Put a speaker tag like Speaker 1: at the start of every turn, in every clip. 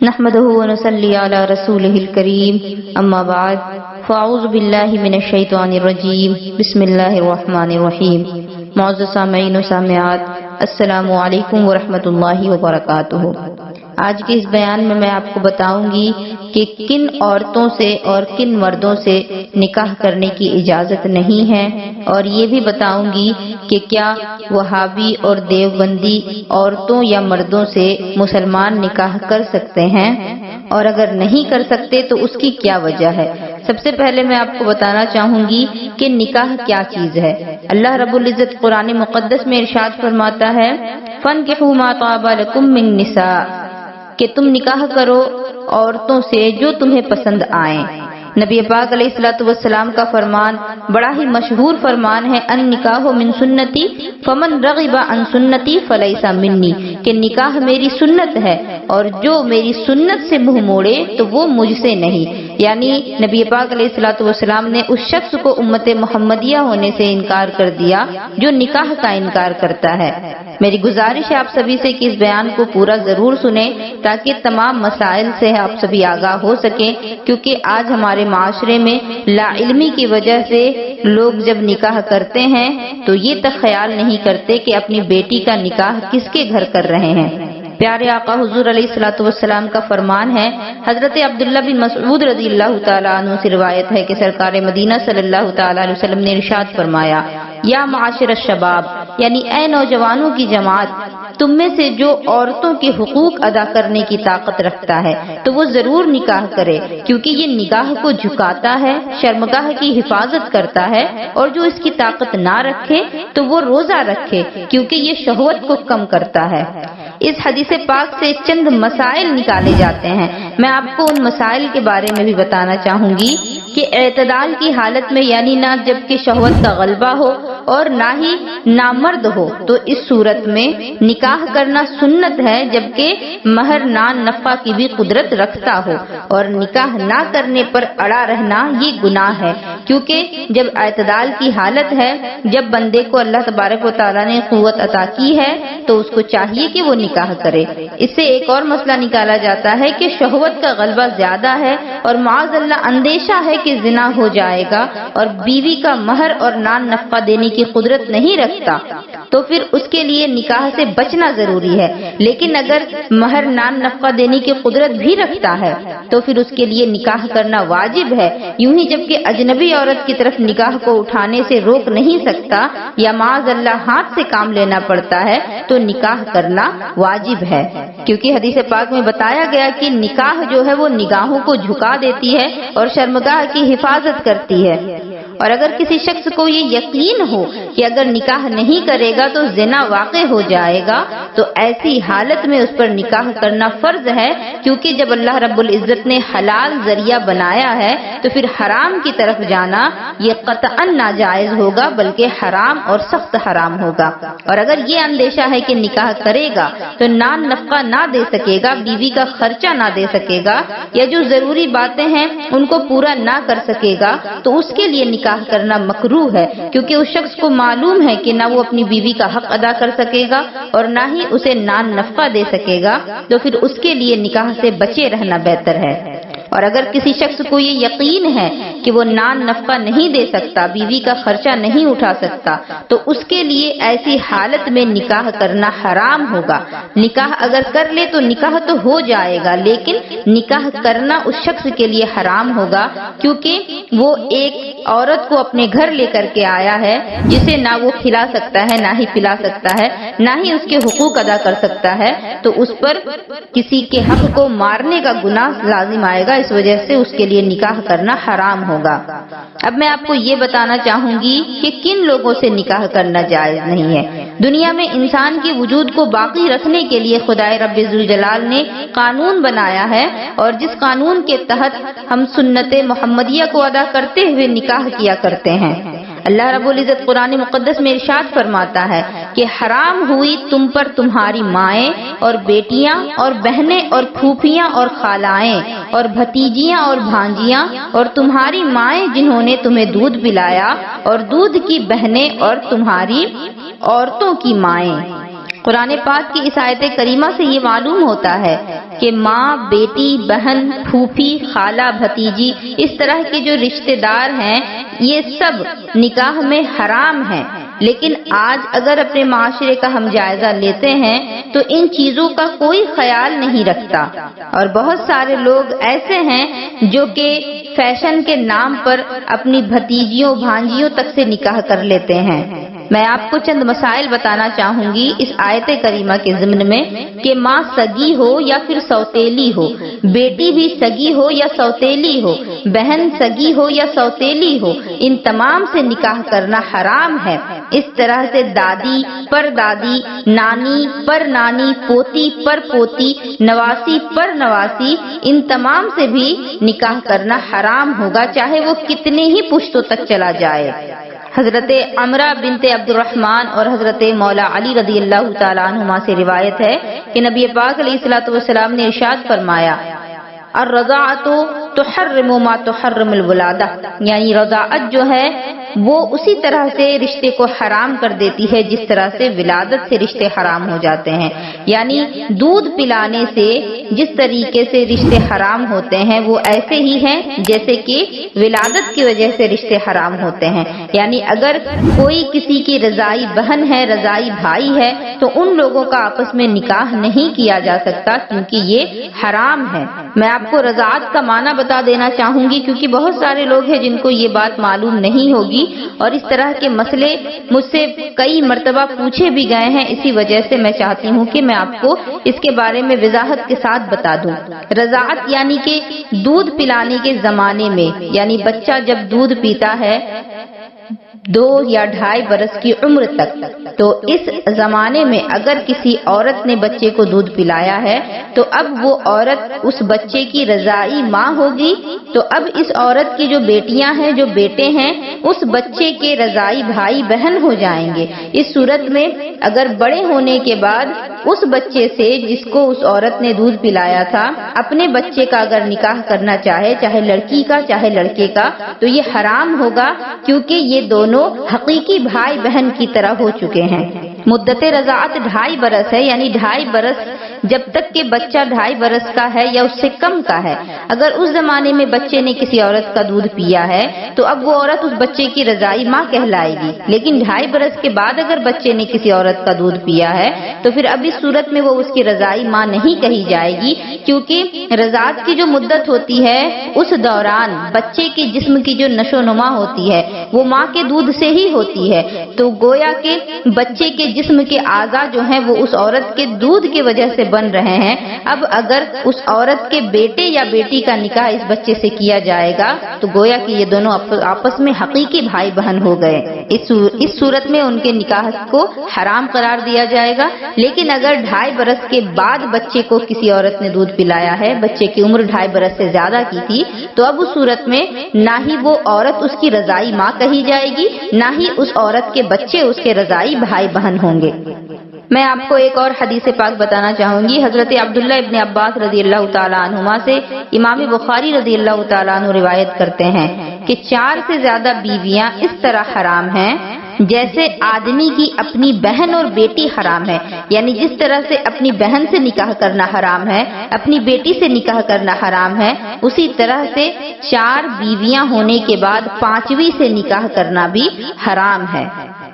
Speaker 1: نحمده ونصلي على رسوله الكريم اما بعد فاعوذ باللہ من الشیطان الرجیم بسم اللہ الرحمن الرحیم۔ معزز سامعین و سامعات، السلام علیکم ورحمۃ اللہ وبرکاتہ۔ آج کے اس بیان میں آپ کو بتاؤں گی کہ کن عورتوں سے اور کن مردوں سے نکاح کرنے کی اجازت نہیں ہے، اور یہ بھی بتاؤں گی کہ کیا وہابی اور دیوبندی عورتوں یا مردوں سے مسلمان نکاح کر سکتے ہیں، اور اگر نہیں کر سکتے تو اس کی کیا وجہ ہے۔ سب سے پہلے میں آپ کو بتانا چاہوں گی کہ نکاح کیا چیز ہے۔ اللہ رب العزت قرآن مقدس میں ارشاد فرماتا ہے فَانْكِحُوا مَا طَابَ لَكُم مِّن النِّسَاءِ، کہ تم نکاح کرو عورتوں سے جو تمہیں پسند آئیں۔ نبی پاک علیہ الصلوۃ والسلام کا فرمان بڑا ہی مشہور فرمان ہے، ان نکاح من سنتی فمن رغب عن سنتی فلیس منی، کہ نکاح میری سنت ہے اور جو میری سنت سے منہ موڑے تو وہ مجھ سے نہیں۔ یعنی نبی پاک علیہ الصلوۃ والسلام نے اس شخص کو امت محمدیہ ہونے سے انکار کر دیا جو نکاح کا انکار کرتا ہے۔ میری گزارش ہے آپ سبھی سے کہ اس بیان کو پورا ضرور سنیں تاکہ تمام مسائل سے آپ سبھی آگاہ ہو سکیں، کیونکہ آج ہمارے معاشرے میں لا علمی کی وجہ سے لوگ جب نکاح کرتے ہیں تو یہ تک خیال نہیں کرتے کہ اپنی بیٹی کا نکاح کس کے گھر کر رہے ہیں۔ پیارے آقا حضور علیہ الصلوۃ والسلام کا فرمان ہے، حضرت عبداللہ بن مسعود رضی اللہ تعالیٰ عنہ سے روایت ہے کہ سرکار مدینہ صلی اللہ تعالیٰ علیہ وسلم نے ارشاد فرمایا یا معاشر الشباب، یعنی اے نوجوانوں کی جماعت، تم میں سے جو عورتوں کے حقوق ادا کرنے کی طاقت رکھتا ہے تو وہ ضرور نکاح کرے، کیونکہ یہ نگاہ کو جھکاتا ہے، شرمگاہ کی حفاظت کرتا ہے، اور جو اس کی طاقت نہ رکھے تو وہ روزہ رکھے، کیونکہ یہ شہوت کو کم کرتا ہے۔ اس حدیث پاک سے چند مسائل نکالے جاتے ہیں۔ میں آپ کو ان مسائل کے بارے میں بھی بتانا چاہوں گی کہ اعتدال کی حالت میں، یعنی نہ جب کہ شہوت کا غلبہ ہو اور نہ ہی نامرد ہو، تو اس صورت میں نکاح کرنا سنت ہے، جبکہ مہر نان نفقہ کی بھی قدرت رکھتا ہو، اور نکاح نہ کرنے پر اڑا رہنا یہ گناہ ہے، کیونکہ جب اعتدال کی حالت ہے، جب بندے کو اللہ تبارک و تعالیٰ نے قوت عطا کی ہے تو اس کو چاہیے کہ وہ نکاح کرے۔ اس سے ایک اور مسئلہ نکالا جاتا ہے کہ شہوت کا غلبہ زیادہ ہے اور معاذ اللہ اندیشہ ہے کہ زنا ہو جائے گا، اور بیوی کا مہر اور نان نفقہ دینے کی قدرت نہیں رکھتا، تو پھر اس کے لیے نکاح سے بچنا ضروری ہے۔ لیکن اگر مہر نان نفقہ دینے کی قدرت بھی رکھتا ہے تو پھر اس کے لیے نکاح کرنا واجب ہے۔ یوں ہی جبکہ اجنبی عورت کی طرف نکاح کو اٹھانے سے روک نہیں سکتا یا معاذ اللہ ہاتھ سے کام لینا پڑتا ہے تو نکاح کرنا واجب ہے، کیونکہ حدیث پاک میں بتایا گیا کہ نکاح جو ہے وہ نگاہوں کو جھکا دیتی ہے اور شرمگاہ کی حفاظت کرتی ہے۔ اور اگر کسی شخص کو یہ یقین ہو کہ اگر نکاح نہیں کرے گا تو زنا واقع ہو جائے گا تو ایسی حالت میں اس پر نکاح کرنا فرض ہے، کیونکہ جب اللہ رب العزت نے حلال ذریعہ بنایا ہے تو پھر حرام کی طرف جانا یہ قطعاً ناجائز ہوگا، بلکہ حرام اور سخت حرام ہوگا۔ اور اگر یہ اندیشہ ہے کہ نکاح کرے گا تو نان نفقہ نہ دے سکے گا، بیوی کا خرچہ نہ دے سکے گا، یا جو ضروری باتیں ہیں ان کو پورا نہ کر سکے گا، تو اس کے لیے نکاح کرنا مکروہ ہے، کیونکہ اس شخص کو معلوم ہے کہ نہ وہ اپنی بیوی کا حق ادا کر سکے گا اور نہ ہی اسے نان نفقہ دے سکے گا، تو پھر اس کے لیے نکاح سے بچے رہنا بہتر ہے۔ اور اگر کسی شخص کو یہ یقین ہے کہ وہ نان نفقہ نہیں دے سکتا، بیوی کا خرچہ نہیں اٹھا سکتا، تو اس کے لیے ایسی حالت میں نکاح کرنا حرام ہوگا۔ نکاح اگر کر لے تو نکاح تو ہو جائے گا، لیکن نکاح کرنا اس شخص کے لیے حرام ہوگا، کیونکہ وہ ایک عورت کو اپنے گھر لے کر کے آیا ہے جسے نہ وہ کھلا سکتا ہے، نہ ہی پلا سکتا ہے، نہ ہی اس کے حقوق ادا کر سکتا ہے، تو اس پر کسی کے حق کو مارنے کا گناہ لازم آئے گا، اس وجہ سے اس کے لیے نکاح کرنا حرام ہوگا۔ اب میں آپ کو یہ بتانا چاہوں گی کہ کن لوگوں سے نکاح کرنا جائز نہیں ہے۔ دنیا میں انسان کے وجود کو باقی رکھنے کے لیے خدائے رب ذوالجلال نے قانون بنایا ہے، اور جس قانون کے تحت ہم سنت محمدیہ کو ادا کرتے ہوئے نکاح کیا کرتے ہیں۔ اللہ رب العزت قرآن مقدس میں ارشاد فرماتا ہے کہ حرام ہوئی تم پر تمہاری مائیں اور بیٹیاں اور بہنیں اور پھوپھیاں اور خالائیں اور بھتیجیاں اور بھانجیاں اور تمہاری مائیں جنہوں نے تمہیں دودھ پلایا اور دودھ کی بہنیں اور تمہاری عورتوں کی مائیں۔ قرآن پاک کی اس آیت کریمہ سے یہ معلوم ہوتا ہے کہ کہ ماں، بیٹی، بہن، پھوپھی، خالہ، بھتیجی، اس طرح کے جو رشتے دار ہیں یہ سب نکاح میں حرام ہیں. لیکن آج اگر اپنے معاشرے کا ہم جائزہ لیتے ہیں تو ان چیزوں کا کوئی خیال نہیں رکھتا، اور بہت سارے لوگ ایسے ہیں جو کہ فیشن کے نام پر اپنی بھتیجیوں بھانجیوں تک سے نکاح کر لیتے ہیں. میں آپ کو چند مسائل بتانا چاہوں گی اس آیت کریمہ کے ضمن میں کہ ماں سگی ہو یا پھر سوتیلی ہو، بیٹی بھی سگی ہو یا سوتیلی ہو، بہن سگی ہو یا سوتیلی ہو، ان تمام سے نکاح کرنا حرام ہے. اس طرح سے دادی، پر دادی، نانی، پر نانی، پوتی، پر پوتی، نواسی، پر نواسی، ان تمام سے بھی نکاح کرنا حرام ہوگا، چاہے وہ کتنے ہی پشتوں تک چلا جائے. حضرت عمرہ بنت عبد الرحمن اور حضرت مولا علی رضی اللہ تعالیٰ عنہما سے روایت ہے کہ نبی پاک علیہ الصلوۃ والسلام نے ارشاد فرمایا، الرضاعۃ تحرم ما تحرم الولادہ، یعنی رضاعت جو ہے وہ اسی طرح سے رشتے کو حرام کر دیتی ہے جس طرح سے ولادت سے رشتے حرام ہو جاتے ہیں. یعنی دودھ پلانے سے جس طریقے سے رشتے حرام ہوتے ہیں وہ ایسے ہی ہیں جیسے کہ ولادت کی وجہ سے رشتے حرام ہوتے ہیں. یعنی اگر کوئی کسی کی رضائی بہن ہے، رضائی بھائی ہے، تو ان لوگوں کا آپس میں نکاح نہیں کیا جا سکتا کیونکہ یہ حرام ہے. میں آپ کو رضاعت کا معنی بتا دینا چاہوں گی کیونکہ بہت سارے لوگ ہیں جن کو یہ بات معلوم نہیں ہوگی، اور اس طرح کے مسئلے مجھ سے کئی مرتبہ پوچھے بھی گئے ہیں. اسی وجہ سے میں چاہتی ہوں کہ میں آپ کو اس کے بارے میں وضاحت کے ساتھ بتا دوں. رضاعت یعنی کہ دودھ پلانے کے زمانے میں، یعنی بچہ جب دودھ پیتا ہے 2 یا 2.5 برس کی عمر تک، تو اس زمانے میں اگر کسی عورت نے بچے کو دودھ پلایا ہے تو اب وہ عورت اس بچے کی رضائی ماں ہوگی. تو اب اس عورت کی جو بیٹیاں ہیں، جو بیٹے ہیں، اس بچے کے رضائی بھائی بہن ہو جائیں گے. اس صورت میں اگر بڑے ہونے کے بعد اس بچے سے جس کو اس عورت نے دودھ پلایا تھا اپنے بچے کا اگر نکاح کرنا چاہے، چاہے لڑکی کا چاہے لڑکے کا، تو یہ حرام ہوگا کیونکہ یہ دونوں حقیقی بھائی بہن کی طرح ہو چکے ہیں. مدت رضاعت 2.5 برس ہے، یعنی 2.5 برس جب تک کہ بچہ 2.5 برس کا ہے یا اس سے کم کا ہے. اگر اس زمانے میں بچے نے کسی عورت کا دودھ پیا ہے تو اب وہ عورت اس بچے کی رضائی ماں کہلائے گی. لیکن 2.5 برس کے بعد اگر بچے نے کسی عورت کا دودھ پیا ہے تو پھر اب اس صورت میں وہ اس کی رضائی ماں نہیں کہی جائے گی، کیونکہ رضاعت کی جو مدت ہوتی ہے اس دوران بچے کے جسم کی جو نشو نما ہوتی ہے وہ ماں کے دودھ سے ہی ہوتی ہے. تو گویا کہ بچے کے جسم کے اعضاء جو ہیں وہ اس عورت کے دودھ کی وجہ سے بن رہے ہیں. اب اگر اس عورت کے بیٹے یا بیٹی کا نکاح اس بچے سے کیا جائے گا تو گویا کہ یہ دونوں آپس میں حقیقی بھائی بہن ہو گئے. اس صورت میں ان کے نکاح کو حرام قرار دیا جائے گا. لیکن اگر 2.5 برس کے بعد بچے کو کسی عورت نے دودھ پلایا ہے، بچے کی عمر 2.5 برس سے زیادہ کی تھی، تو اب اس صورت میں نہ ہی وہ عورت اس کی رضائی ماں کہی جائے گی، نہ ہی اس عورت کے بچے اس کے رضائی بھائی بہن ہوں گے. میں آپ کو ایک اور حدیث پاک بتانا چاہوں گی. حضرت عبداللہ ابن عباس رضی اللہ تعالیٰ عنہما سے امام بخاری رضی اللہ تعالیٰ عنہ روایت کرتے ہیں کہ 4 سے زیادہ بیویاں اس طرح حرام ہیں جیسے آدمی کی اپنی بہن اور بیٹی حرام ہے. یعنی جس طرح سے اپنی بہن سے نکاح کرنا حرام ہے، اپنی بیٹی سے نکاح کرنا حرام ہے، اسی طرح سے 4 بیویاں ہونے کے بعد 5ویں سے نکاح کرنا بھی حرام ہے.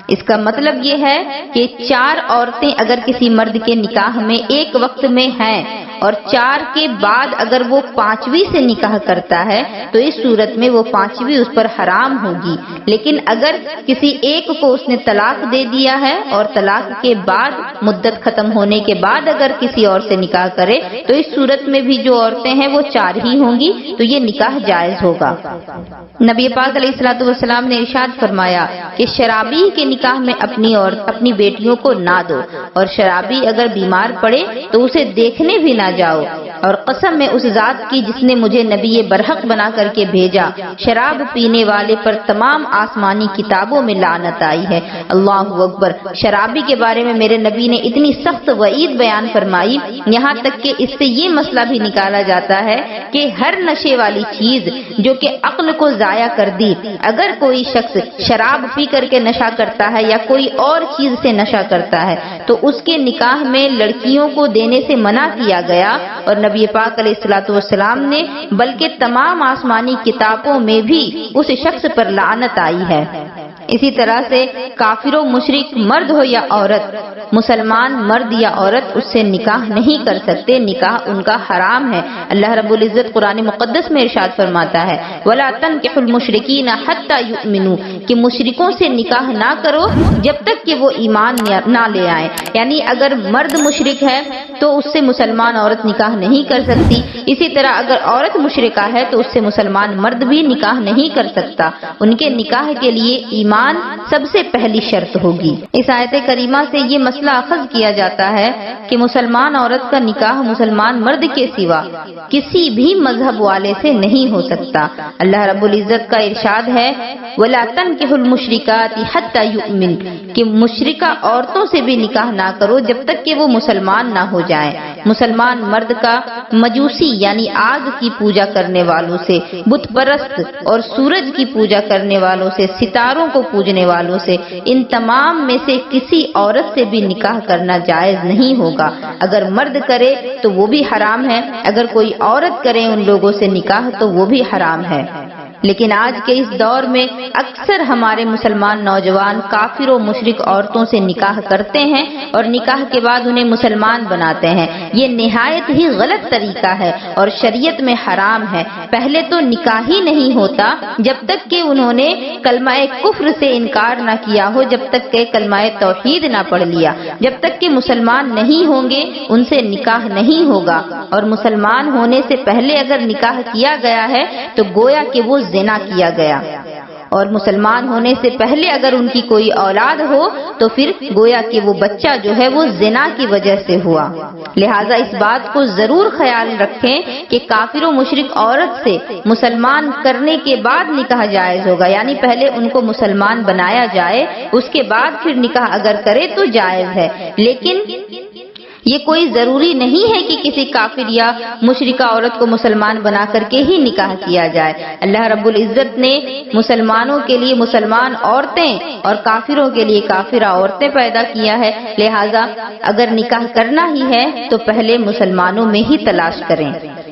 Speaker 1: اس کا مطلب یہ ہے کہ 4 عورتیں اگر کسی مرد کے نکاح میں ایک وقت میں ہیں اور 4 کے بعد اگر وہ 5ویں سے نکاح کرتا ہے تو اس صورت میں وہ 5ویں اس پر حرام ہوگی. لیکن اگر کسی ایک کو اس نے طلاق دے دیا ہے اور طلاق کے بعد مدت ختم ہونے کے بعد اگر کسی اور سے نکاح کرے تو اس صورت میں بھی جو عورتیں ہیں وہ 4 ہی ہوں گی، تو یہ نکاح جائز ہوگا. نبی پاک علیہ الصلوۃ والسلام نے ارشاد فرمایا کہ شرابی کے نکاح میں اپنی بیٹیوں کو نہ دو، اور شرابی اگر بیمار پڑے تو اسے دیکھنے بھی نہ جاؤ. اور قسم میں اس ذات کی جس نے مجھے نبی برحق بنا کر کے بھیجا، شراب پینے والے پر تمام آسمانی کتابوں میں لعنت آئی ہے. اللہ اکبر. شرابی کے بارے میں میرے نبی نے اتنی سخت وعید بیان فرمائی، یہاں تک کہ اس سے یہ مسئلہ بھی نکالا جاتا ہے کہ ہر نشے والی چیز جو کہ عقل کو ضائع کر دی، اگر کوئی شخص شراب پی کر کے نشہ کرتا ہے یا کوئی اور چیز سے نشہ کرتا ہے تو اس کے نکاح میں لڑکیوں کو دینے سے منع کیا گیا گیا اور نبی پاک علیہ الصلوۃ والسلام نے بلکہ تمام آسمانی کتابوں میں بھی اس شخص پر لعنت آئی ہے۔ اسی طرح سے کافر و مشرک مرد ہو یا عورت، مسلمان مرد یا عورت اس سے نکاح نہیں کر سکتے، نکاح ان کا حرام ہے۔ اللہ رب العزت قرآن مقدس میں ارشاد فرماتا ہے وَلَا تَنكِحُوا الْمُشْرِكِينَ حَتَّى يُؤْمِنُوا، کہ مشرکوں سے نکاح نہ کرو جب تک کہ وہ ایمان نہ لے آئیں۔ یعنی اگر مرد مشرک ہے تو اس سے مسلمان عورت نکاح نہیں کر سکتی، اسی طرح اگر عورت مشرکہ ہے تو اس سے مسلمان مرد بھی نکاح نہیں کر سکتا۔ ان کے نکاح کے لیے ایمان سب سے پہلی شرط ہوگی۔ اس آیت کریمہ سے یہ مسئلہ اخذ کیا جاتا ہے کہ مسلمان عورت کا نکاح مسلمان مرد کے سوا کسی بھی مذہب والے سے نہیں ہو سکتا۔ اللہ رب العزت کا ارشاد ہے وَلَا تَنكِحُوا الْمُشْرِكَاتِ حَتَّى يُؤْمِنْ، کہ مشرکہ عورتوں سے بھی نکاح نہ کرو جب تک کہ وہ مسلمان نہ ہو جائیں۔ مسلمان مرد کا مجوسی یعنی آگ کی پوجا کرنے والوں سے، بت پرست اور سورج کی پوجا کرنے والوں سے، ستاروں کو پوجنے والوں سے، ان تمام میں سے کسی عورت سے بھی نکاح کرنا جائز نہیں ہوگا۔ اگر مرد کرے تو وہ بھی حرام ہے، اگر کوئی عورت کرے ان لوگوں سے نکاح تو وہ بھی حرام ہے۔ لیکن آج کے اس دور میں اکثر ہمارے مسلمان نوجوان کافر و مشرک عورتوں سے نکاح کرتے ہیں اور نکاح کے بعد انہیں مسلمان بناتے ہیں۔ یہ نہایت ہی غلط طریقہ ہے اور شریعت میں حرام ہے۔ پہلے تو نکاح ہی نہیں ہوتا جب تک کہ انہوں نے کلمہ کفر سے انکار نہ کیا ہو، جب تک کہ کلمہ توحید نہ پڑھ لیا، جب تک کہ مسلمان نہیں ہوں گے ان سے نکاح نہیں ہوگا۔ اور مسلمان ہونے سے پہلے اگر نکاح کیا گیا ہے تو گویا کہ وہ زنا کیا گیا، اور مسلمان ہونے سے پہلے اگر ان کی کوئی اولاد ہو تو پھر گویا کہ وہ بچہ جو ہے وہ زنا کی وجہ سے ہوا۔ لہٰذا اس بات کو ضرور خیال رکھیں کہ کافر و مشرک عورت سے مسلمان کرنے کے بعد نکاح جائز ہوگا، یعنی پہلے ان کو مسلمان بنایا جائے، اس کے بعد پھر نکاح اگر کرے تو جائز ہے۔ لیکن یہ کوئی ضروری نہیں ہے کہ کسی کافر یا مشرکہ عورت کو مسلمان بنا کر کے ہی نکاح کیا جائے۔ اللہ رب العزت نے مسلمانوں کے لیے مسلمان عورتیں اور کافروں کے لیے کافرہ عورتیں پیدا کیا ہے، لہٰذا اگر نکاح کرنا ہی ہے تو پہلے مسلمانوں میں ہی تلاش کریں۔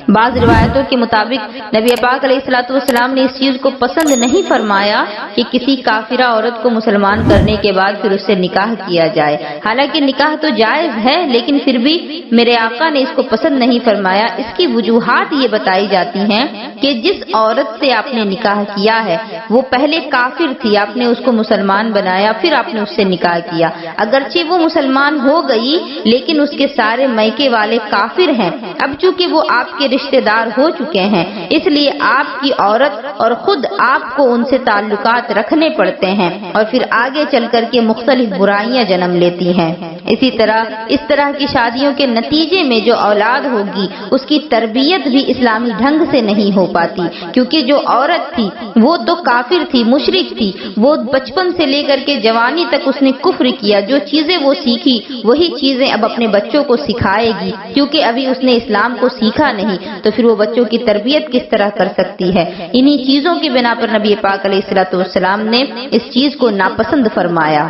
Speaker 1: بعض روایتوں کے مطابق نبی پاک علیہ الصلوۃ والسلام نے اس چیز کو پسند نہیں فرمایا کہ کسی کافرہ عورت کو مسلمان کرنے کے بعد پھر اس سے نکاح کیا جائے۔ حالانکہ نکاح تو جائز ہے لیکن پھر بھی میرے آقا نے اس کو پسند نہیں فرمایا۔ اس کی وجوہات یہ بتائی جاتی ہیں کہ جس عورت سے آپ نے نکاح کیا ہے وہ پہلے کافر تھی، آپ نے اس کو مسلمان بنایا، پھر آپ نے اس سے نکاح کیا۔ اگرچہ وہ مسلمان ہو گئی لیکن اس کے سارے میکے والے کافر ہیں۔ اب چونکہ وہ آپ کے رشتہ دار ہو چکے ہیں اس لیے آپ کی عورت اور خود آپ کو ان سے تعلقات رکھنے پڑتے ہیں اور پھر آگے چل کر کے مختلف برائیاں جنم لیتی ہیں۔ اسی طرح اس طرح کی شادیوں کے نتیجے میں جو اولاد ہوگی اس کی تربیت بھی اسلامی ڈھنگ سے نہیں ہو پاتی، کیونکہ جو عورت تھی وہ تو کافر تھی، مشرک تھی، وہ بچپن سے لے کر کے جوانی تک اس نے کفر کیا، جو چیزیں وہ سیکھی وہی چیزیں اب اپنے بچوں کو سکھائے گی، کیونکہ ابھی اس نے اسلام کو سیکھا نہیں تو پھر وہ بچوں کی تربیت کس طرح کر سکتی ہے۔ انہی چیزوں کی بنا پر نبی پاک علیہ الصلوۃ والسلام نے اس چیز کو ناپسند فرمایا۔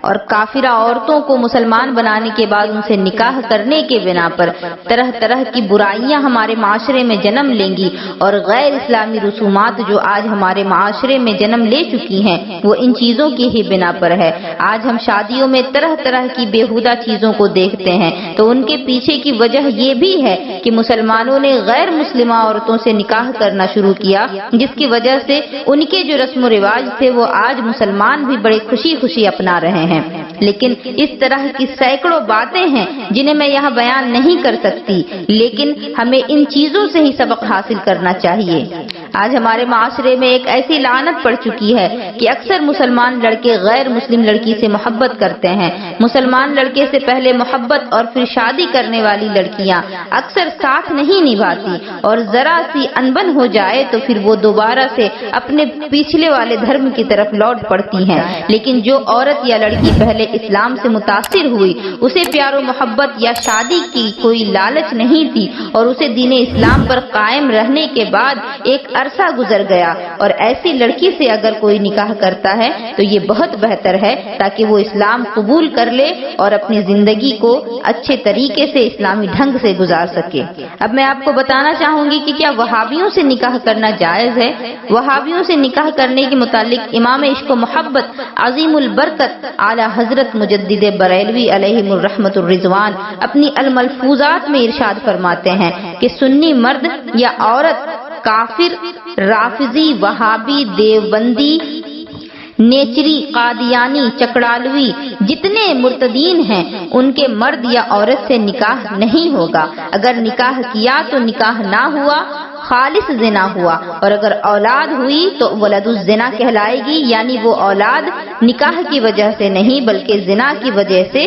Speaker 1: اور کافرہ عورتوں کو مسلمان بنانے کے بعد ان سے نکاح کرنے کے بنا پر طرح طرح کی برائیاں ہمارے معاشرے میں جنم لیں گی، اور غیر اسلامی رسومات جو آج ہمارے معاشرے میں جنم لے چکی ہیں وہ ان چیزوں کی ہی بنا پر ہے۔ آج ہم شادیوں میں طرح طرح کی بےہودہ چیزوں کو دیکھتے ہیں تو ان کے پیچھے کی وجہ یہ بھی ہے کہ مسلمانوں نے غیر مسلمہ عورتوں سے نکاح کرنا شروع کیا، جس کی وجہ سے ان کے جو رسم و رواج تھے وہ آج مسلمان بھی بڑے خوشی خوشی اپنا رہے ہیں۔ لیکن اس طرح کی سینکڑوں باتیں ہیں جنہیں میں یہاں بیان نہیں کر سکتی، لیکن ہمیں ان چیزوں سے ہی سبق حاصل کرنا چاہیے۔ آج ہمارے معاشرے میں ایک ایسی لعنت پڑ چکی ہے کہ اکثر مسلمان لڑکے غیر مسلم لڑکی سے محبت کرتے ہیں۔ مسلمان لڑکے سے پہلے محبت اور پھر شادی کرنے والی لڑکیاں اکثر ساتھ نہیں نبھاتی، اور ذرا سی انبن ہو جائے تو پھر وہ دوبارہ سے اپنے پچھلے والے دھرم کی طرف لوٹ پڑتی ہیں۔ لیکن جو عورت یا لڑکی پہلے اسلام سے متاثر ہوئی، اسے پیار و محبت یا شادی کی کوئی لالچ نہیں تھی، اور اسے دین اسلام پر قائم رہنے کے بعد ایک عرصہ گزر گیا، اور ایسی لڑکی سے اگر کوئی نکاح کرتا ہے تو یہ بہت بہتر ہے تاکہ وہ اسلام قبول کر کر لے اور اپنی زندگی کو اچھے طریقے سے اسلامی ڈھنگ سے گزار سکے۔ اب میں آپ کو بتانا چاہوں گی کہ کیا وہابیوں سے نکاح کرنا جائز ہے؟ وہابیوں سے نکاح کرنے کے متعلق امام عشق و محبت عظیم البرکت اعلی حضرت مجدد بریلوی علیہ الرحمت الرضوان اپنی الملفوظات میں ارشاد فرماتے ہیں کہ سنی مرد یا عورت کافر، رافضی، وہابی، دیوبندی، نیچری، قادیانی، چکڑالوی جتنے مرتدین ہیں ان کے مرد یا عورت سے نکاح نہیں ہوگا۔ اگر نکاح کیا تو نکاح نہ ہوا، خالص زنا ہوا، اور اگر اولاد ہوئی تو ولد الزنا کہلائے گی، یعنی وہ اولاد نکاح کی وجہ سے نہیں بلکہ زنا کی وجہ سے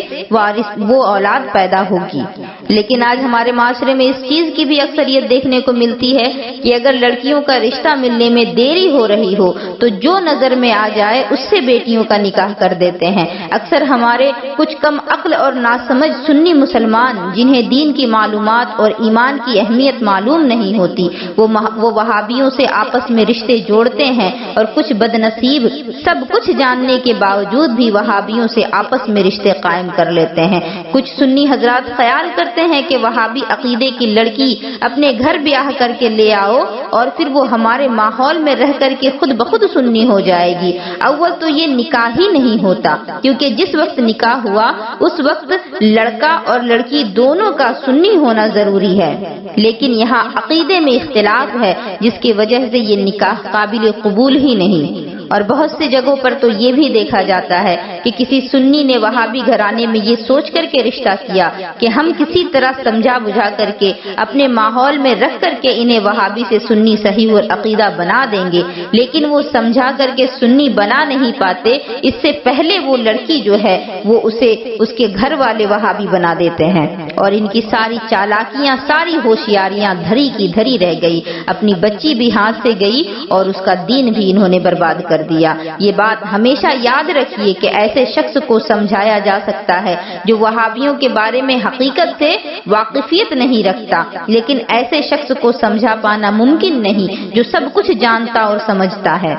Speaker 1: وہ اولاد پیدا ہوگی۔ لیکن آج ہمارے معاشرے میں اس چیز کی بھی اکثریت دیکھنے کو ملتی ہے کہ اگر لڑکیوں کا رشتہ ملنے میں دیری ہو رہی ہو تو جو نظر میں آ جائے اس سے بیٹیوں کا نکاح کر دیتے ہیں۔ اکثر ہمارے کچھ کم عقل اور ناسمجھ سنی مسلمان جنہیں دین کی معلومات اور ایمان کی اہمیت معلوم نہیں ہوتی وہ وہابیوں سے آپس میں رشتے جوڑتے ہیں، اور کچھ بد نصیب سب کچھ جاننے کے باوجود بھی وہابیوں سے آپس میں رشتے قائم کر لیتے ہیں۔ کچھ سنی حضرات خیال کرتے ہیں کہ وہابی عقیدے کی لڑکی اپنے گھر بیاہ کر کے لے آؤ اور پھر وہ ہمارے ماحول میں رہ کر کے خود بخود سنی ہو جائے گی۔ اول تو یہ نکاح ہی نہیں ہوتا، کیونکہ جس وقت نکاح ہوا اس وقت لڑکا اور لڑکی دونوں کا سنی ہونا ضروری ہے، لیکن یہاں عقیدے میں اختلاف ہے جس کی وجہ سے یہ نکاح قابل قبول ہی نہیں۔ اور بہت سی جگہوں پر تو یہ بھی دیکھا جاتا ہے کہ کسی سنی نے وہابی گھرانے میں یہ سوچ کر کے رشتہ کیا کہ ہم کسی طرح سمجھا بجھا کر کے اپنے ماحول میں رکھ کر کے انہیں وہابی سے سنی صحیح اور عقیدہ بنا دیں گے، لیکن وہ سمجھا کر کے سنی بنا نہیں پاتے، اس سے پہلے وہ لڑکی جو ہے وہ اسے اس کے گھر والے وہابی بنا دیتے ہیں، اور ان کی ساری چالاکیاں، ساری ہوشیاریاں دھری کی دھری رہ گئی، اپنی بچی بھی ہاتھ سے گئی اور اس کا دین بھی انہوں نے برباد کر دیا۔ یہ بات ہمیشہ یاد رکھیے کہ ایسے شخص کو سمجھایا جا سکتا ہے جو وہابیوں کے بارے میں حقیقت سے واقفیت نہیں رکھتا، لیکن ایسے شخص کو سمجھا پانا ممکن نہیں جو سب کچھ جانتا اور سمجھتا ہے۔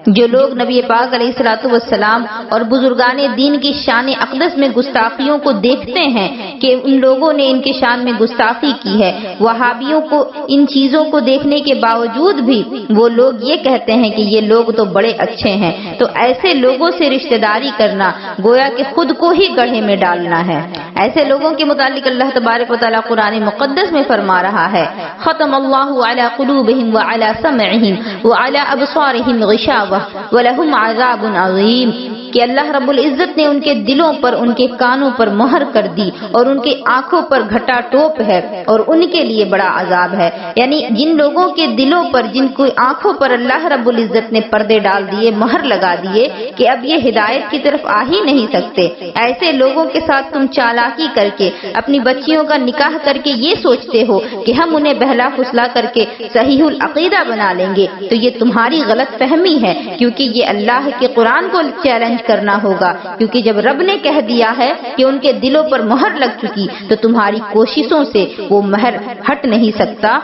Speaker 1: جو لوگ نبی پاک علیہ الصلوۃ والسلام اور بزرگان دین کی شان اقدس میں گستاخیوں کو دیکھتے ہیں کہ ان لوگوں نے ان کی شان میں گستاخی کی ہے، وہابیوں کو ان چیزوں کو دیکھنے کے باوجود بھی وہ لوگ یہ کہتے ہیں کہ یہ لوگ تو بڑے اچھے ہیں، تو ایسے لوگوں سے رشتہ داری کرنا گویا کہ خود کو ہی گڑھے میں ڈالنا ہے۔ ایسے لوگوں کے متعلق اللہ تبارک و تعالیٰ قرآن مقدس میں فرما رہا ہے، ختم اللہ علی قلوبہم وعلی سمعہم وعلی ابصارہم غشاوہ وَلَهُمْ عَذَابٌ عَظِيمٌ، کہ اللہ رب العزت نے ان کے دلوں پر، ان کے کانوں پر مہر کر دی اور ان کے آنکھوں پر گھٹا ٹوپ ہے اور ان کے لیے بڑا عذاب ہے۔ یعنی جن لوگوں کے دلوں پر، جن کی آنکھوں پر اللہ رب العزت نے پردے ڈال دیے، مہر لگا دیے کہ اب یہ ہدایت کی طرف آ ہی نہیں سکتے، ایسے لوگوں کے ساتھ تم چالاکی کر کے اپنی بچیوں کا نکاح کر کے یہ سوچتے ہو کہ ہم انہیں بہلا پھسلا کر کے صحیح العقیدہ بنا لیں گے، تو یہ تمہاری غلط فہمی ہے، کیونکہ یہ اللہ کے قرآن کو چیلنج کرنا ہوگا، کیونکہ جب رب نے کہہ دیا ہے کہ ان کے دلوں پر مہر لگ چکی تو تمہاری کوششوں سے وہ مہر ہٹ نہیں سکتا،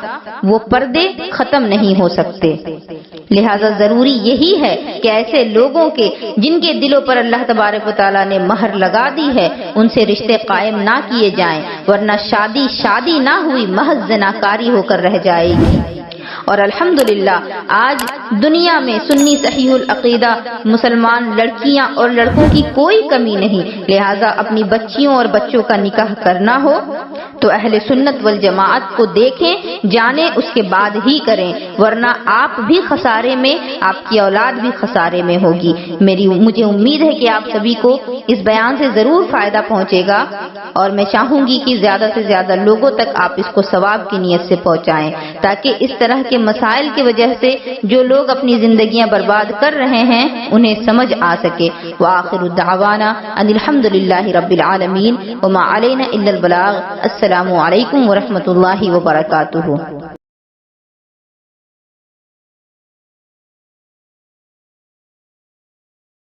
Speaker 1: وہ پردے ختم نہیں ہو سکتے۔ لہذا ضروری یہی ہے کہ ایسے لوگوں کے جن کے دلوں پر اللہ تبارک و تعالیٰ نے مہر لگا دی ہے ان سے رشتے قائم نہ کیے جائیں، ورنہ شادی نہ ہوئی محض زناکاری ہو کر رہ جائے گی۔ اور الحمدللہ آج دنیا میں سنی صحیح العقیدہ مسلمان لڑکیاں اور لڑکوں کی کوئی کمی نہیں، لہذا اپنی بچیوں اور بچوں کا نکاح کرنا ہو تو اہل سنت والجماعت کو دیکھیں، جانیں، اس کے بعد ہی کریں، ورنہ آپ بھی خسارے میں، آپ کی اولاد بھی خسارے میں ہوگی۔ مجھے امید ہے کہ آپ سبھی کو اس بیان سے ضرور فائدہ پہنچے گا، اور میں چاہوں گی کہ زیادہ سے زیادہ لوگوں تک آپ اس کو ثواب کی نیت سے پہنچائیں، تاکہ اس طرح کے مسائل کی وجہ سے جو لوگ اپنی زندگیاں برباد کر رہے ہیں انہیں سمجھ آ سکے۔ وآخر دعوانا ان الحمدللہ رب العالمین وما علینا الا البلاغ۔ السلام علیکم ورحمۃ اللہ وبرکاتہ۔